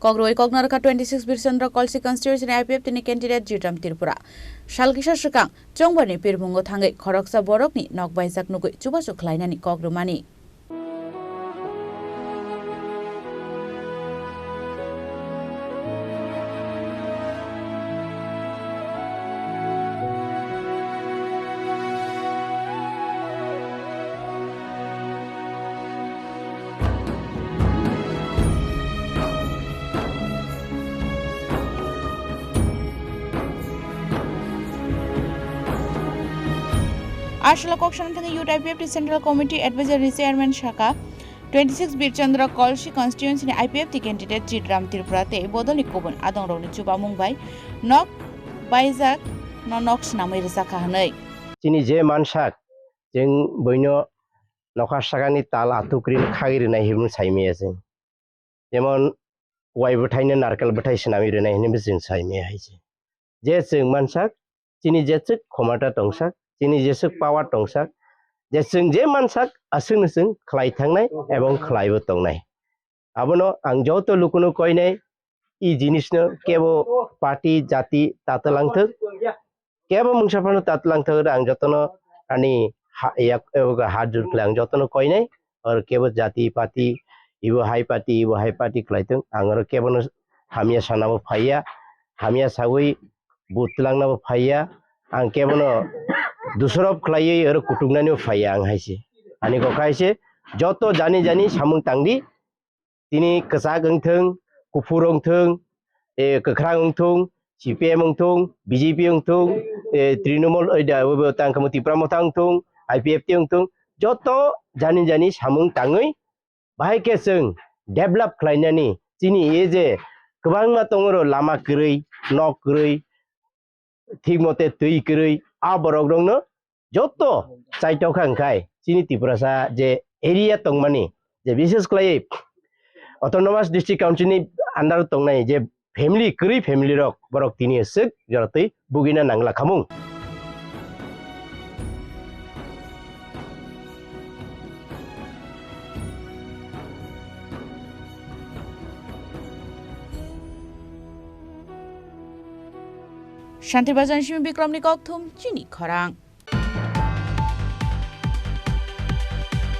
Kogroi Kognaraka 26 Birchandra Kolsi constituency IPF tini candidate Jitram Tripura. Shalkisha Shakang, Jongbani Pirmungo Thangai, Koroksa Borokni, Nokbai Saknugui, Chubasu Klainani Kogrumani. Ashla Kokshan Thanga Youth IPF Central Committee Advisory Chairman Shaka 26 Birchandra Kolshi constituency IPF candidate Jitram Tirpurate Bodoli Kobon Adong Roni Chuba Mumbai Nok Baizak no Nox Namir Sakahanai. Chini je mansak jeng boino nokasakani tal atukrin khagir na hibnu saimi asen. Jemon wai bethayna narkal bethay senami rena hini jeng saimi haise. Je jeng mansak chini je chik khomata tongsak chini je chik power tongsak je jeng je mansak asung sung khlai thangnai ebong khlaibo tongnai. Abono ang joto lukuno koinai I jinisno kebo party jati tatalangthuk kebo mungsapano tatalangthuk ang jotono ani yak hajur klang jotono koinai or kebo jati party ibo hai party klaitung angor kebo no hamia sanabo phaya hamia sagui butlang nabo phaya ang kebo no dusrob khlai or kutungnani phaya ang haise ani ko kaise joto jani samung tangdi tini kesak engthung kufur engthung kekrang engthung CPM engthung BJP engthung Trinamool tangkamu tipramotang engthung IPF engthung joto jani samung tangui bahai keseng develop khlainani tini je kebangma tongoro lama krei nok krei thikmote tui krei aborok dongno joto chaitau khangkai tini Tripurasa je area tongmani je bises klai autonomous district council ni under tongnai je family kri family rok borok tini sek jorotei bugina nangla khamung Shanti Bajan Shimi Bikram Nikok Thum Chini Khorang